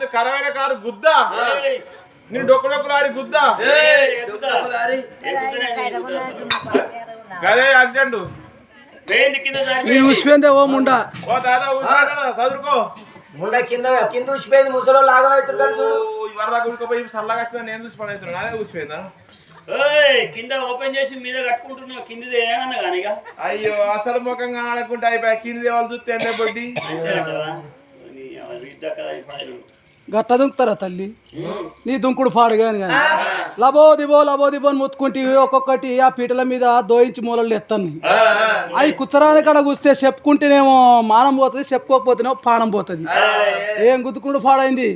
నిన్ను కరవైన కారు గుద్ద నిన్ను డొక్కుడొక్కులాడి గుద్ద గదే అర్జెంట్ ఊసిపోయిందే ఓ ముండా ఓ దాదా చదువుకో ముండ కింద కింద ఊసిపోయింది ముసలో లాగా అవుతున్నాడు చూడు వరదా గుడికోపోయి చల్లగా వచ్చిందా నేను చూసి పడవుతున్నాను అదే ఊసిపోయిందా కింద ఓపెన్ చేసి మీద కట్టుకుంటున్నావు కిందిది ఏమన్నా కానీ అయ్యో అసలు ముఖంగా ఆడకుంటే అయిపోయా కింది వాళ్ళు చూస్తే ఎంత బొడ్డి గట్ట దుంకుతారా తల్లి నీ దుంకుడు పాడు కానీ లబో దిబో అని ముత్తుకుంటే ఒక్కొక్కటి ఆ పీటల మీద దోయించి మూలలు ఎత్తాను అవి కుచ్చరాని కాడ కూస్తే చెప్పుకుంటేనేమో మానం పోతుంది చెప్పుకోకపోతేనేమో పానం పోతుంది ఏం గుద్దుకుంటూ పాడైంది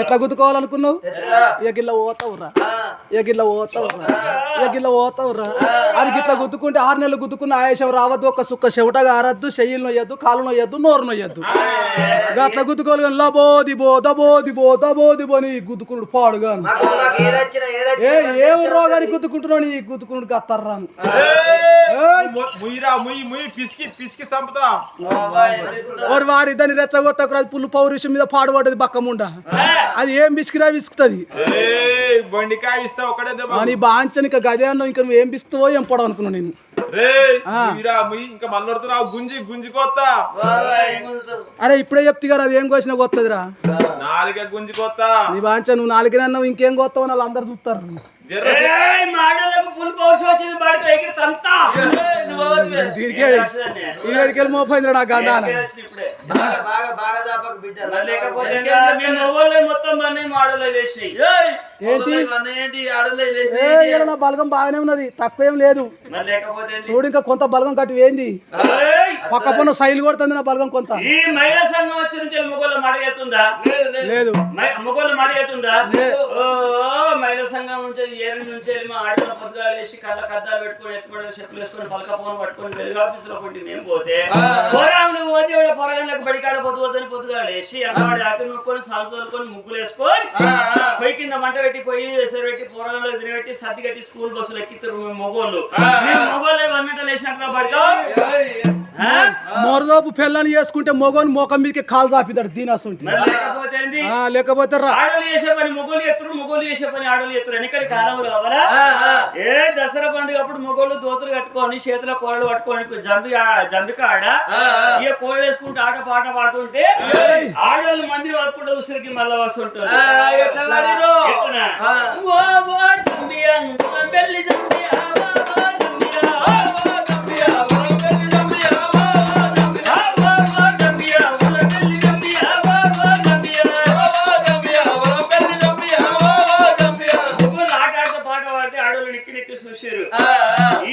ఎట్లా గుద్దుకోవాలనుకున్నావు ఎగిల్ల పోతావురా ఎగిల్ల పోతావురా అది గిట్లా గుద్దుకుంటే 6 నెలలు గుద్దుకున్న ఆయేషం రావద్దు ఒక సుక్క చెవిటగా ఆరద్దు చెయ్యిలు నొయ్యద్దు కాళ్ళు నొయ్యద్దు నోరు నొయ్యద్దు గట్లా గుద్దుకోవాలి కానీ లబో దిబో నీ గుద్దుకున్నాడు పాడుగా ఏ రోగానికి గుద్దుకుంటున్నావు నీ గుద్దుకున్నాడు కత్తర్రా వారి దాన్ని రెచ్చగొట్టకు పుల్లు పౌరుషం మీద పాడుపడ్డది బక్కముండ అది ఏం బిస్కిరా విసుకుతుంది నీ బాంచనిక గదే అన్నావు ఇంకా నువ్వు ఏం బిస్తావో ఏం పడవు అనుకున్నావు నేను అరే ఇప్పుడే చెప్తే కదా అది ఏం కోసినా కొత్తదిరా నీ బాంచ నువ్వు నాలుగే అన్నావు ఇంకేం కొత్తావు వాళ్ళు అందరు చూస్తారు మోపోయింది నా గండ నా బలగం బాగానే ఉన్నది తక్కువ ఏం లేదు చూడు ఇంకా కొంత బలగం కట్టి వేయింది పక్క పన్న సైలు కొడుతుంది నా బలగం కొంత లేదు మహిళా సంఘం నుంచి ఏడు నుంచి మా ఆడల పొద్దుగాలు వేసి కళ్ళ కద్దాలు పెట్టుకొని ఎత్తుపడి చెప్పులు వేసుకొని పలక ఫోన్ పట్టుకొని వెలుగు ఆఫీసులో కొట్టి మేము పోతే పోరాములు పోతే పొరగంలకు బడికాడ పొద్దుగాలు వేసి అక్కడ ఆకలి నొక్కొని సాగు తోలుకొని ముగ్గులు వేసుకొని పొయ్యి కింద మంట పెట్టి పొయ్యి వేసరి పెట్టి పొరగంలో ఎదురు పెట్టి సర్ది కట్టి స్కూల్ బస్సులు ఎక్కిస్తారు మొగోళ్ళు వన్నింటలు వేసినట్టు పడగా మొరదోపు పిల్లని చేసుకుంటే మొగోని మోకం మీదకి కాలు చాపితాడు దీని అసలు లేకపోతే ఆడలు చేసే పని మొగోళ్ళు ఎత్తురు మొగోళ్ళు చేసే పని ఆడలు ఎత్తురు వెనకటి కాలంలో కావాలా ఏ దసరా పండుగ అప్పుడు మొగోళ్ళు దోతులు కట్టుకొని చేతిలో కోళ్ళు పట్టుకొని జంబిక ఆడ ఇక కోళ్ళు వేసుకుంటే ఆట పాట పాడుతుంటే ఆడవాళ్ళు మంది పట్టుకుంటే ఉసిరికి మళ్ళా వస్తుంటారు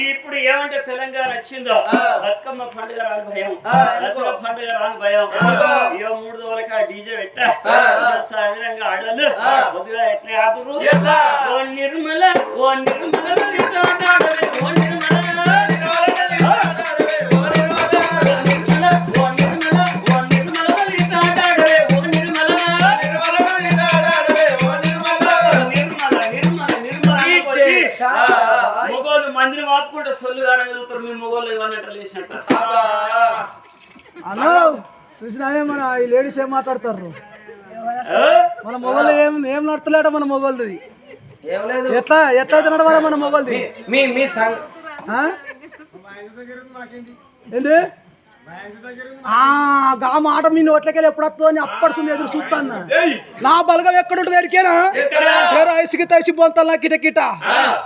ఇప్పుడు ఏమంటే తెలంగాణ వచ్చిందో బతుకమ్మ పండుగ రాని భయం దసరా పండుగ రాని భయం ఇయో 3 రోజులకి ఆ డీజే పెట్టా సాధారణంగా ఆడలు కొద్దిగా ఎట్లా ఆడురు ఓ నిర్మల మొగోళ్ళు మందిని వాపుకుంటే సొల్లుగానే చదువుతారు మీ మొగోళ్ళు ఇవన్నీ వేసినట్టు అలా చూసినా మన ఈ లేడీస్ ఏం మాట్లాడతారు మన మొగోళ్ళు ఏం నడతలేట మన మొగోళ్ళది ఎట్లా ఎట్లయితే నడవాలా మన మొగోళ్ళది ఏంటి గా మాట మీ నోట్లకెళ్ళి ఎప్పుడు వస్తుందో అని అప్పడుతుంది ఎదురు చూస్తాను నా బలగం ఎక్కడుంటుంది ఎడికేనా ఐసుకి తడిసి పోతాను నా కిటకిట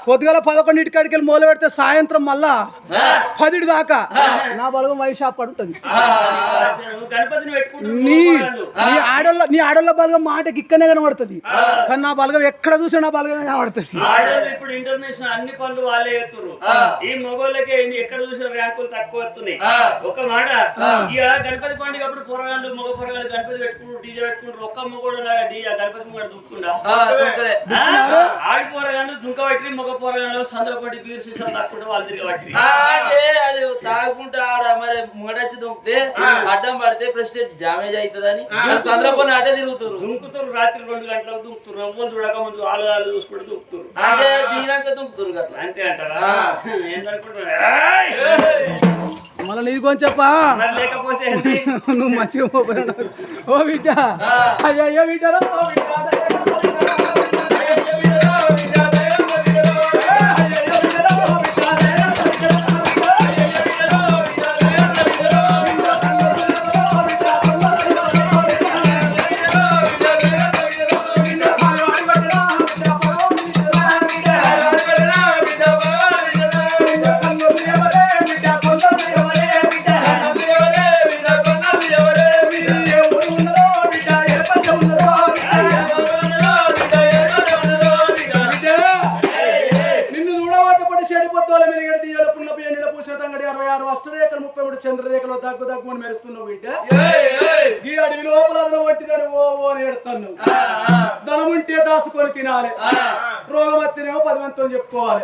పొద్దుగల 11 కాడికెళ్ళి మొదలు పెడితే సాయంత్రం మళ్ళా 10 దాకా నా బలగం వయసు అప్పడుంటుంది నీ ఆడోళ్ళ బలగం మాటకి ఇక్కడనే కనబడుతుంది కానీ నా బలగం ఎక్కడ చూసినా నా బలగం కనబడుతుంది ఇప్పుడు ఇంటర్నేషనల్ అన్ని పనులు వాళ్ళే ఎత్తురు ఈ మొగోళ్ళకి ఎక్కడ చూసిన ర్యాంకులు తక్కువ వస్తున్నాయి ఒక మాట ఇక గణపతి పండుగ అప్పుడు పొరగాళ్ళు మగ పొరగాళ్ళు గణపతి పెట్టుకుంటూ డీజే పెట్టుకుంటారు ఒక్క మొగోడు గణపతి ముంగడు దుక్కుండా ఆడి పొరగాళ్ళు దుంక పట్టి మగ పొరగాళ్ళు సందులో పట్టి బీర్ సీసాలు తక్కుంటే వాళ్ళు తిరిగి పట్టి అంటే అది తాగుకుంటా ఆడ మరి ముంగడచ్చి దుంకితే అడ్డం పడితే ప్రెసిడెంట్ డ్యామేజ్ అవుతుందని సందులో పని అడ్డే తిరుగుతారు దుంకుతారు రాత్రి 2 గంటలకు దుంకుతారు ఎవ్వరు చూడక ముందు వాళ్ళు చూసుకుంటూ దుంకుతారు అంటే దీనాక దుంకుతారు కదా అంతే అంటారా ఏంటనుకుంటున్నా మళ్ళీ నీది కొంచెం చెప్పా మరి లేకపోతే ఏంటి? నువ్వు మంచిగా పోయినా ఓ బిడ్డ అయ్యో బిడ్డరా ఓ చంద్రరేఖలో దగ్గు దగ్గుమని మెరుస్తున్నావు బిడ్డ ఈ అడవి లోపల వంటిదని ఓ అని ఎడతాను ధనం ఉంటే దాసుకొని తినాలి రోగం వచ్చినేమో 10 మందితో చెప్పుకోవాలి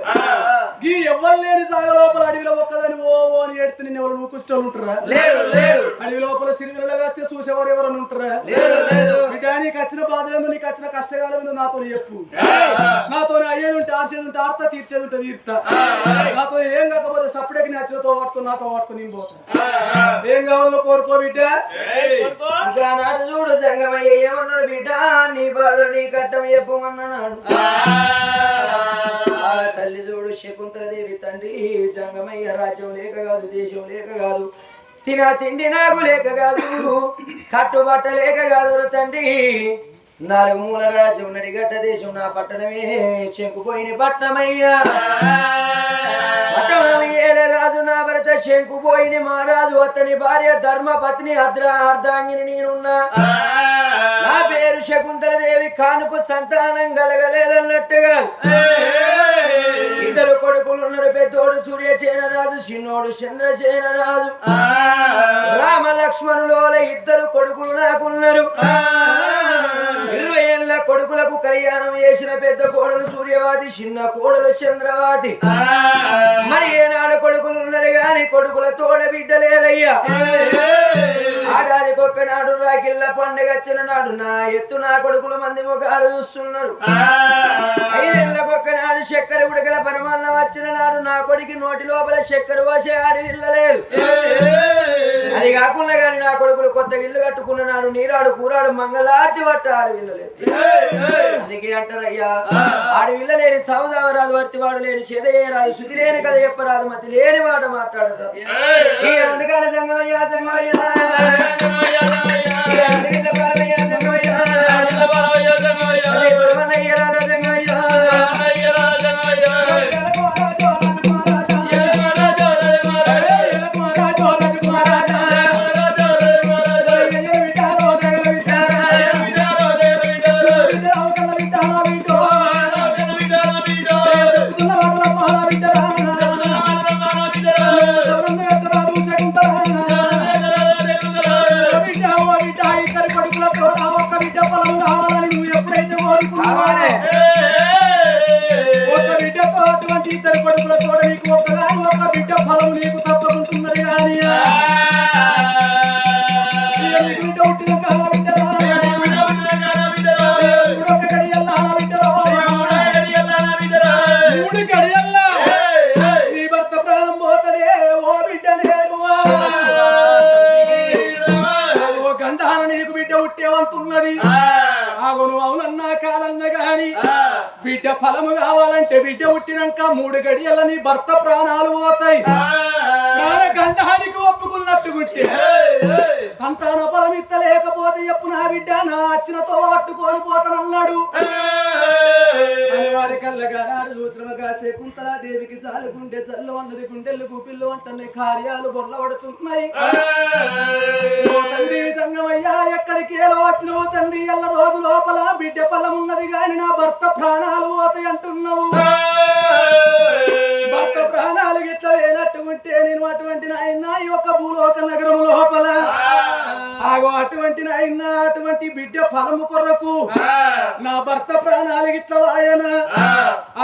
ఈ ఎవ్వరు లేని జాగ లోపల అడవిలో ఒక్కదని ఓ అని ఎడితే నిన్ను ఎవరు నువ్వు కూర్చొని ఉంటారా అడవి లోపల సిరిగిలో వస్తే చూసేవారు ఎవరైనా ఉంటారా బిడ్డ నీకు వచ్చిన బాధలు నీకు వచ్చిన కష్టకాల మీద నాతో చెప్పు నాతో అయ్యేది ఉంటే ఆర్చేది ఉంటే ఆర్తా తీర్చేది ఉంటే తీర్తా నాతో ఏం కాకపోతే సపరేట్ నచ్చినతో పట్టుకుని నాతో పట్టుకుని నేను పోతా ఏం కావాలో కోరుకో బిడ్డ చూడు జంగమయ్య ఏమన్నాడు బిడ్డ నీ బాధ నీ కట్టం చెప్పమన్నాడు తల్లి చూడు శకుంతలదేవి తండ్రి జంగమయ్య రాజ్యం లేక కాదు దేశం లేక కాదు తిండి నాకు లేక కాదు కట్టుబట్ట లేక కాదు తండ్రి 4 మూలల రాజ్యం ఉన్నది గడ్డ దేశం నా పట్టణమే శంకుపోయిన పట్టణమయ్యా పట్టణమయ్యేలే రాజు నా భరత శంకుపోయిన మహారాజు అతని భార్య ధర్మ పత్ని అర్ధాంగిని నేనున్నా నా పేరు శకుంతలదేవి కానుపు సంతానం కలగలేదన్నట్టుగా 2 కొడుకులు ఉన్నారు పెద్దోడు సూర్యసేనరాజు చిన్నోడు చంద్రసేనరాజు రామ లక్ష్మణులో 2 కొడుకులు నాకున్నారు 20 ఏళ్ల కొడుకులకు కళ్యాణం చేసిన పెద్ద కోడలు సూర్యవాది చిన్న కోడలు చంద్రవాది మరి ఏనాడు కొడుకులు ఉన్నారు గాని కొడుకుల తోడ బిడ్డలేదయ్యా ఆడాదికి ఒక్కనాడు రాకిళ్ళ పండుగ వచ్చిన నాడు నా ఎత్తు నా కొడుకుల మంది ముఖాలు చూస్తున్నారు 5 ఏళ్ళకు ఒక్కనాడు చక్కెర ఉడకల పరమాన్నం వచ్చిన నాడు నా కొడుకు నోటి లోపల చక్కెర పోసే ఆడి వెళ్ళలేదు అది కాకుండా గాని నా కొడుకులు కొత్త ఇల్లు కట్టుకున్న నాడు నీరాడు కూరాడు మంగళార్తి పట్ట ఆడి వెళ్ళలేదు అందుకే అంటారయ్యా ఆడి వెళ్ళలేని సౌదావరాదు వర్తివాడు లేని చెదయ్యరాదు శుద్ధి లేని కథ చెప్పరాదు మతి లేని మాట మాట్లాడతారు అందుకని జంగమయ్య జంగమయ్య బిడ్డ ఫలము కావాలంటే బిడ్డ పుట్టినాక 3 గడియల నీ భర్త ప్రాణాలు పోతాయి ప్రాణగండానికి ఒప్పుకున్నట్టుకుంటే సంతాన ఫలం ఇత్తలేకపోతే ఎప్పుడు నా బిడ్డ నా అచ్చినతో పట్టుకొని పోతానన్నాడు వారి కళ్ళగా సూత్రముగా శకుంతలాదేవికి జాలుగుండె జల్లు అన్నది గుండెలు గుపిల్లు అంటున్నాయి కార్యాలు బొర్ల పడుతున్నాయి తండ్రి జంగమయ్యా ఎక్కడికి వచ్చినవు తండ్రి ఎల్ల రోజు లోపల బిడ్డ ఫలం ఉన్నది గాని నా భర్త ప్రాణాలు పోతాయి అంటున్నావు భర్త ప్రాణాలు గిట్ల లేనట్టుకుంటే నేను అటువంటి నాయన ఈ యొక్క భూలోక నగరం లోపల ఆగో అటువంటి నాయన అటువంటి బిడ్డ ఫలము కొరకు నా భర్త ప్రాణాలు గిట్ల ఆయన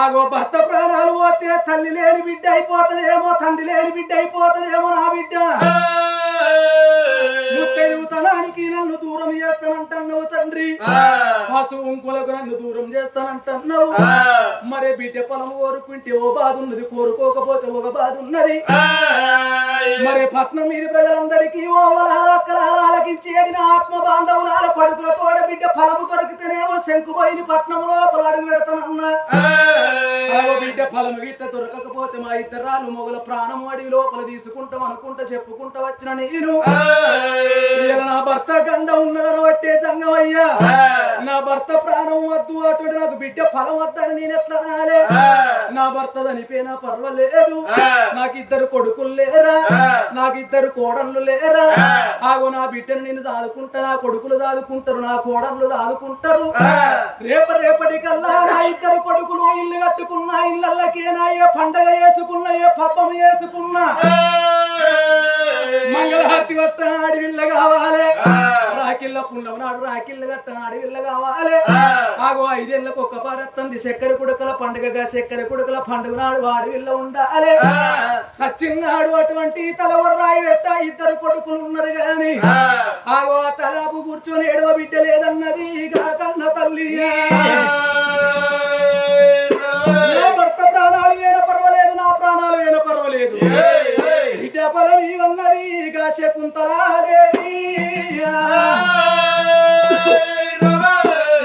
ఆగో భర్త ప్రాణాలు పోతే తల్లి లేని బిడ్డ అయిపోతుందేమో తండ్రి లేని బిడ్డ అయిపోతుందేమో నా బిడ్డ ముత్తైదుతనానికి నన్ను దూరం చేస్తానంటున్నావు తండ్రి పాసు ఉంకులకు నన్ను దూరం చేస్తానంటున్నావు మరే బిడ్డ పొలం కోరుకుంటే ఓ బాధ ఉన్నది కోరుకోకపోతే ఒక బాధ ఉన్నది మరి పట్నం మీద ప్రజలందరికీ ఓ ఆలకించి ఏడిన ఆత్మ బాంధవుల పడుకుల తోడ బిడ్డ ఫలము దొరికితేనేమో శంకుపోయిన పట్నం లోపల అడుగు పెడతానన్నా బిడ్డ ఫలము గిట్ట దొరకకపోతే మా ఇద్దరాలు మొగల ప్రాణం అడిగి లోపల తీసుకుంటాం అనుకుంటా చెప్పుకుంటా వచ్చిన నేను నా భర్త గండ ఉన్నదని బట్టే జంగమయ్యా నా భర్త ప్రాణం వద్దు అటువంటి నాకు బిడ్డ ఫలం వద్దని నేను ఎట్లా నాలే నా భర్త చనిపోయినా పర్వాలేదు నాకు ఇద్దరు కొడుకులు లేరా నాకు ఇద్దరు కోడళ్ళు లేరా ఆగో నా బిడ్డను నేను చాదుకుంటా నా కొడుకులు చాదుకుంటారు నా కోడళ్ళు చాదుకుంటారు రేపటికల్లా నా ఇద్దరు కొడుకులు ఇల్లు కట్టుకున్నా ఇళ్ళకేనా ఏ పండగ వేసుకున్నా ఏ పబ్బం వేసుకున్నా మంగళహారతి వట్ట అడవిల్ల కావాలి రాకిళ్ళ పుణ్యం నాడు రాకిళ్ళ గట్ట అడవిల్ల కావాలి ఆగో 5 ఏళ్ళకు ఒక్క పారత్తంది చక్కెర కుడుకల పండుగగా చక్కెర కుడుకల పండుగ నాడు అడవిల్ల ఉండాలి సచ్చిన్నాడు అటువంటి తలవరు రాయి వేస్తా ఇద్దరు కొడుకులు ఉన్నారు గాని ఆగో తలాపు కూర్చొని ఏడవ బిడ్డ లేదన్నది కన్న తల్లి నా భర్త ప్రాణాలు ఏన పర్వాలేదు నా ప్రాణాలు ఏన పర్వాలేదు బిడ్డ ఫలం ఇవన్నది శకుంతలాదేవి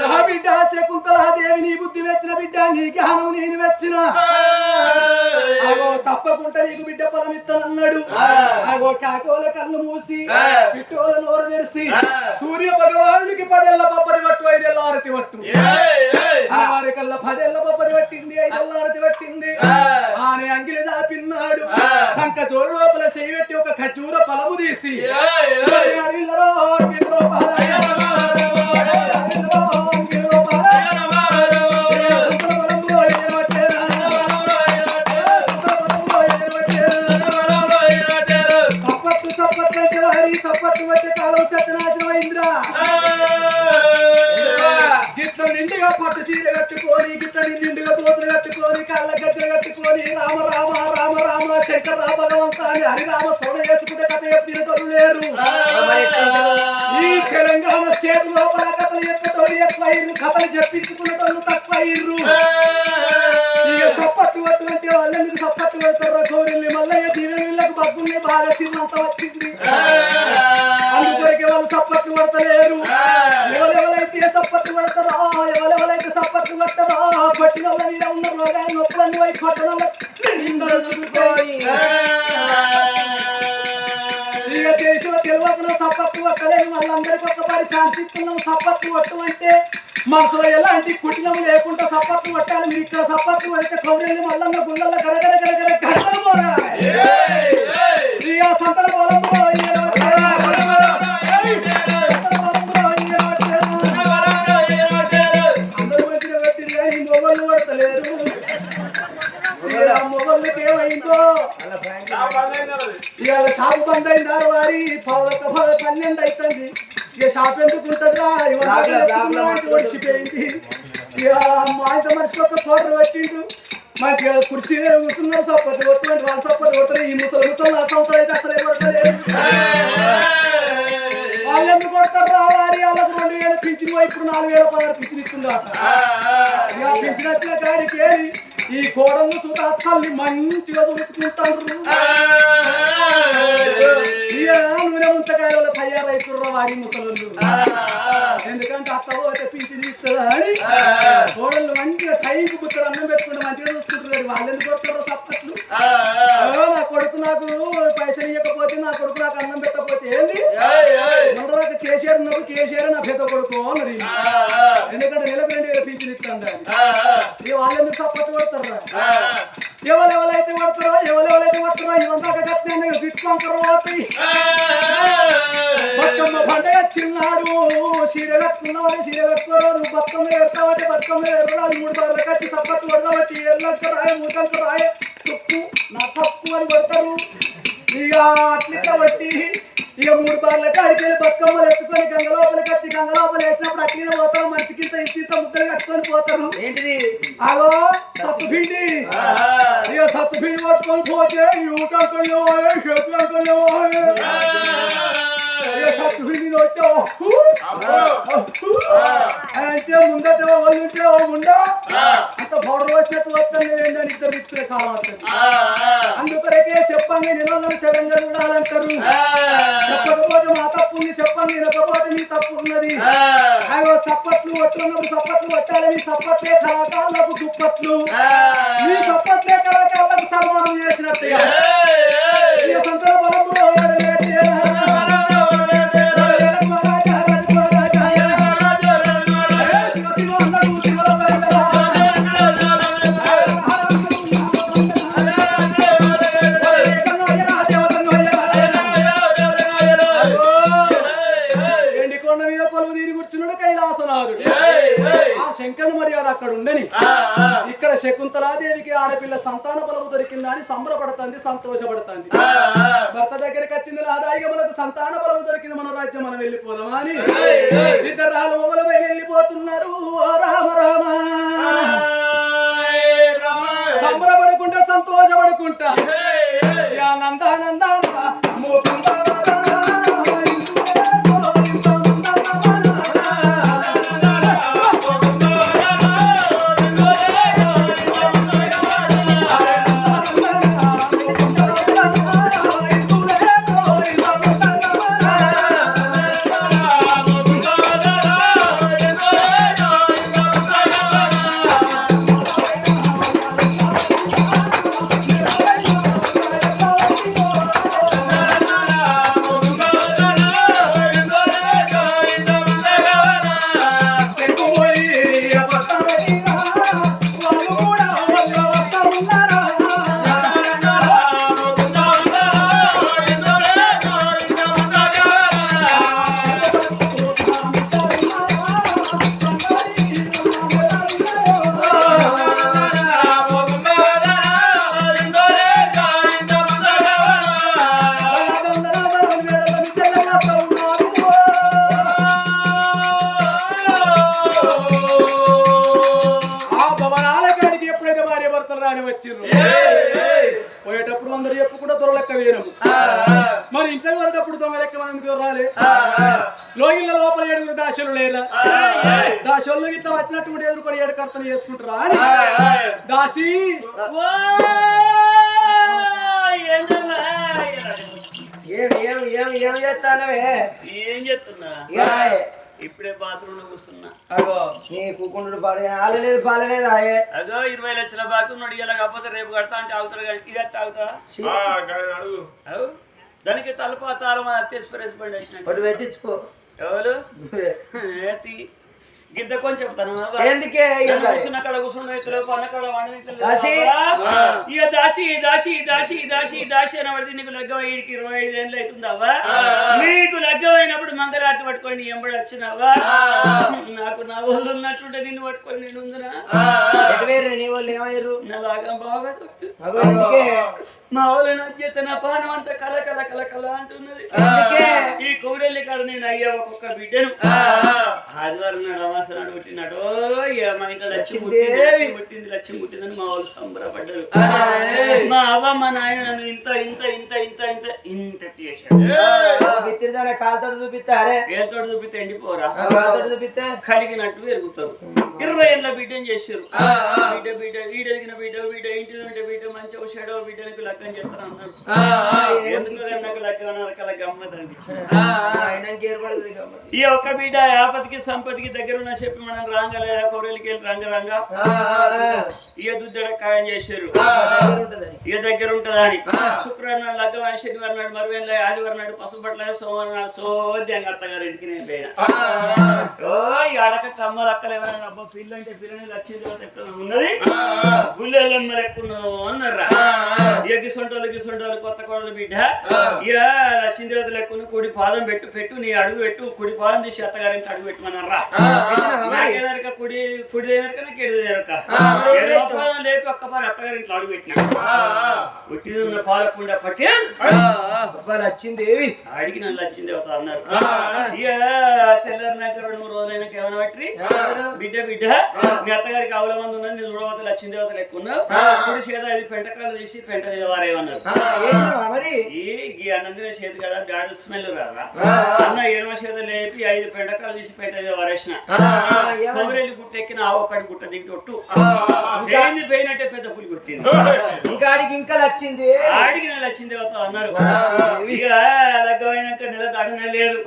నా బిడ్డ శకుంతలాదేవి నీ బుద్ధి వచ్చిన బిడ్డ నీ జ్ఞానం నేను వచ్చిన అగో తప్పకుండా నీకు బిడ్డ ఫలం ఇస్తానన్నాడు అగో కాకోల కన్ను మూసి పిట్టోల నోరు తెరిసి సూర్య భగవానుడికి 10 ఏళ్ల పప్పది పట్టు 5 ఏళ్ల ఆరతి పట్టు వారి కల్లా 10 ఏళ్ల పప్పది పట్టింది 5 ఏళ్ల ఆరతి పట్టింది ఆనే అంగిలి దాపిన్నాడు సంక జోడు లోపల చేయబెట్టి ఒక ఖర్జూర ఫలము తీసి సప్పట్టు వచ్చే కాలం సత్యనాశనం అయిందిరా గిట్ల నిండుగా పట్టు చీర కట్టుకొని గిట్ల నిండుగా తోటలు కట్టుకొని కళ్ళ గడ్డలు కట్టుకొని రామ రామ రామ రామ శంకర భగవంత అని హరిరామ సోడ వేసుకుంటే కథ చెప్పినట్టు లేరు ఈ తెలంగాణ స్టేట్ లోపల కథలు చెప్పేటోళ్ళు ఎక్కువ అయ్యారు కథలు చెప్పించుకునేటోళ్ళు తక్కువ అయ్యారు ఇక సప్పట్టు అటువంటి వాళ్ళకి సప్పట్టు పెడతారు గౌరెల్లి మల్లయ్య దీవెళ్ళకు బగ్గుల్ని బాగా చిన్నంత వచ్చింది అందుకొరకే వాళ్ళు సప్పట్లు పడతలేరు ఎవరెవరైతే సప్పట్లు పడతారో ఎవరెవరైతే సప్పట్లు పడతారో పట్టిన వాళ్ళ మీద ఉన్న రోగాన్ని నొప్పులన్నీ పోయి కొట్టడం ఇక దేశంలో తెలియకుండా సప్పట్లు పట్టలేదు వాళ్ళందరికీ ఒక్కసారి ఛాన్స్ ఇస్తున్నాం సప్పట్లు పట్టం అంటే మనసులో ఎలాంటి కుటిలము లేకుండా సప్పట్లు పట్టాలి మీరు ఇక్కడ సప్పట్లు పడితే కౌరెల్లి మల్లన్న గుళ్ళల్లో గరగర గరగర గడపలు పోరాలి ఇక సంతల పొలంలో అందరూ మంచిగా పెట్టింది కానీ మొగళ్ళు పడతలేరు మొగళ్ళకి ఏమైందో ఇవాళ షాపు బంద్ అయిందా వారి 12 అవుతుంది ఇక షాప్ ఎందుకు ఉంటుందా ఒడిచిపోయింది ఇక మా ఇంత మనిషి ఒక ఫోటో పెట్టిండు మంచిగా కుర్చీ కూర్చున్నారు సప్పట్లు కొట్టుకుంటే వాళ్ళు సప్పట్లు కొడతారు ఈ ముసలు ఆ సంవత్సరం అయితే అసలే కొడతలేదు వాళ్ళు ఎందుకు కొడతారు వారి వాళ్ళకు 2000 పింఛన్ ఇప్పుడు 4000 పింఛన్ ఇస్తుందా ఇక పింఛన్ వచ్చిన కాడికి ఈ కోడళ్ళు సుధా తల్లి మంచిగా చూసుకుంటారు ఇక నూనె ముంతకాయల తయారైతుర్రా వారి ముసలు ఎందుకంటే అత్త పోతే పింఛన్ ఇస్తుందా అని కోడళ్ళు మంచిగా టైంకి పుత్తడు అన్నం పెట్టుకుంటే మంచిగా చూసుకుంటున్నారు వాళ్ళు ఎందుకు వస్తారో సప్పట్లు నా కొడుకు నాకు పైసలు ఇవ్వకపోతే నా కొడుకు నాకు అన్నం పెట్టకపోతే ఏంది మొదటి కేసీఆర్ ఉన్నప్పుడు కేసీఆర్ నా పెద్ద కొడుకు మరి ఎందుకంటే నెలకు 2000 పింఛన్ ఇస్తాను ఇక వాళ్ళు ఎందుకు సప్పట్లు కొడతారా ఎవరెవరైతే పడతారో ఇవంతా కట్టిన తిట్టుకుంటారో బతుకమ్మ పండుగ చిన్నాడు చీర కట్టుకున్నామని చీర కట్టుకోరు బతుకమ్మ ఎడతామంటే బతుకమ్మ ఎర్రాలు 3 బార్లు కట్టి సప్పట్లు కొడతామట్టి ఎల్లకి రాయ మూటలకి రాయ తప్పు నా తప్పు అని కొడతారు ఇక అట్లా బట్టి ఇక 3 బార్ల కాడికి బతుకమ్మలు ఎత్తుకొని గంగ లోపల కట్టి గంగ లోపల వేసినప్పుడు అట్లనే పోతారు మనిషికి ఇంత ముద్దలు కట్టుకొని పోతారు ఏంటిది అగో సత్తు పిండి ఇక సత్తు పిండి పట్టుకొని పోతే ఊటంటున్నావో చేతులు అంటున్నావో ఇక అంటే ముందట వాళ్ళు ఉంటే ఓ ముండా అంత పౌడర్ వచ్చినట్టు వస్తాను ఏంటని ఇద్దరు ఇప్పుడే కాలం వస్తుంది అందుకొరకే చెప్పండి నిలవలను శరంగా చూడాలంటారు చెప్పకపోతే మా తప్పు ఉంది చెప్పండి వినకపోతే నీ తప్పు ఉన్నది అయ్యో సప్పట్లు వట్టున్నప్పుడు సప్పట్లు వట్టాలని సప్పట్లే కళాకారులకు దుప్పట్లు ఈ సప్పట్లే కళాకారులకు సన్మానం చేసినట్టుగా సంతల బలంలో శంకరుడు మర్యాద అక్కడ ఉండని ఇక్కడ శకుంతలాదేవికి ఆడపిల్ల సంతాన బలము దొరికిందా అని సంబరపడుతుంది సంతోషపడుతుంది భర్త దగ్గరికి వచ్చింది రాదాయిగా మనకు సంతాన బలము దొరికింది మన రాజ్యం మనం వెళ్ళిపోదాం అని ఇద్దరు రాళ్ళు మొగలు వెళ్ళిపోతున్నారు రామ రామ సంబరపడుకుంటా సంతోషపడుకుంటా నందానంద పోయేటప్పుడు అందరు చెప్పుకుంటే దొరలెక్క వేయము మరి ఇంట్లో వెళ్ళేటప్పుడు దొంగ లెక్క మనకి రాలే లోగిళ్ళ లోపల ఏడుగురు దాశలు లేదా దాశోళ్ళు ఇట్లా వచ్చినట్టు కూడా ఎదుర్కొని ఏడు కర్తలు చేసుకుంటారా అని దాసి ఏం చేస్తున్నా ఇప్పుడే బాత్రూమ్ లో కూర్చున్నా అగో నీ కూకుండు పాలలేదు పాలలేదు ఆయే అదో 20 లక్షల బాకీ ఉన్నాడు ఇలా కాకపోతే రేపు కడతా అంటే ఆగుతారు కానీ ఇది తాగుతా దానికి తలపా తాళం తెచ్చిపరేసి పడి వచ్చిన పెట్టించుకో ఎవరు గిద్ద కొంచెం చెప్తాను ఎందుకే అక్కడ కూర్చున్న అన్నకాడ ఇక దాసి దాసి దాసి దాసి దాసి అని పడితే నీకు లగ్గం 25 ఏళ్ళు అవుతుందావా నీకు లగ్గం అయినప్పుడు మంగళారతి పట్టుకొని ఎంబడి వచ్చినావా నాకు నా వాళ్ళు ఉన్నట్టుంటే నిన్ను పట్టుకొని నేను ఉందినా నీ వాళ్ళు ఏమయ్యారు నా లాగం బాగా మా వాళ్ళు నచ్చేత నా పానం అంతా కల కల కల కల అంటున్నది ఈ కౌరెల్లి కాదు నేను అయ్యా ఒక్కొక్క బిడ్డను ఆదివారం నాడు అమాస నాడు పుట్టినాడు మా ఇంట్లో లక్ష్మి పుట్టింది లక్ష్మి పుట్టిందని మా వాళ్ళు సంబరపడ్డారు మా అవ్వ మా నాయన నన్ను ఇంత ఇంత ఇంత ఇంత ఇంత ఇంత చేశాడు కాలుతో చూపిస్తారే ఏతోడు చూపిస్తే ఎండిపోరా కాలుతో చూపిస్తే కలిగినట్టు పెరుగుతారు 20 ఏళ్ళ బిడ్డని చేశారు బిడ్డ బిడ్డ వీడెదిగిన బిడ్డ బిడ్డ ఇంటి నుండి బిడ్డ మంచిగా వచ్చాడో బిడ్డనికి లగ్గం చేస్తాను అన్నారు ఎందుకు నాకు లగ్గం గమ్మత్ ఈ ఒక్క బిడ్డ ఆపతికి సంపతికి దగ్గర ఉన్న చెప్పి మనం రాంగలే కౌరెలికి వెళ్ళి రంగ ఇక దుద్దడ ఖాయం చేశారు ఇక దగ్గర ఉంటదని శుక్రవారం నాడు లగ్గం శనివారం నాడు మరువేళ్ళ ఆదివారం నాడు పసుపట్ల సోమవారం నాడు సోద్యంగా అత్తగారు ఇంటికి నేను పోయినా ఈ అడక కమ్మలు అక్కలు ఎవరైనా అబ్బా పిల్ల అంటే పిల్లని లక్ష్మీదేవత ఎక్కడ ఉన్నది గుళ్ళెమ్మ ఎక్కున్నావు అన్నారా ఇక గిసొంటోళ్ళు కొత్త కోడలు బిడ్డ ఇక లక్ష్మీదేవత లెక్కుని కుడి పాదం పెట్టు నీ అడుగు పెట్టు కుడి పాదం తీసి అత్తగారికి అడుగు పెట్టమన్నారా నాకేదారిక కుడి కుడి దేనక కెడి దేనక లేపి ఒక్క పారి అత్తగారి ఇంట్లో అడుగు పెట్టిన పుట్టిన ఉన్న పాలకుండా పట్టి వచ్చింది అడిగి నన్ను వచ్చింది ఒక అన్నారు ఇక తెల్లారినాక 2-3 రోజులైనాక ఏమైనా బట్టి బిడ్డ మీ అత్తగారికి ఆవుల మంది ఉన్నది నేను చూడవతలు లక్ష్మీ దేవతలు ఎక్కువ ఇప్పుడు చేత అది పెంటకాలు తీసి పెంట వారేమన్నారు ఈ అన్నందిన చేతి కదా బ్యాడ్ స్మెల్ రాదా అన్న ఎడమ చేత లేపి 5 పెంటకాలు తీసి పెంట వారేసిన కొబ్బరి గుట్ట ఎక్కిన ఆ ఒక్కడి గుట్ట దిగి తొట్టు దేన్ని పోయినట్టే పెద్ద పులి కొట్టింది ఇంకా ఆడికి ఇంకా వచ్చింది ఆడికి నెల లక్ష్మీ దేవత అన్నారు ఇక లగ్గమైనాక నెల దాటనే లేదు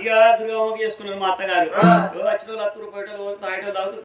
ఇక దుర్గమ్మకి చేసుకున్నారు మా అత్తగారు వచ్చిన వాళ్ళు 10 రూపాయలు తాగటం తాగుతూ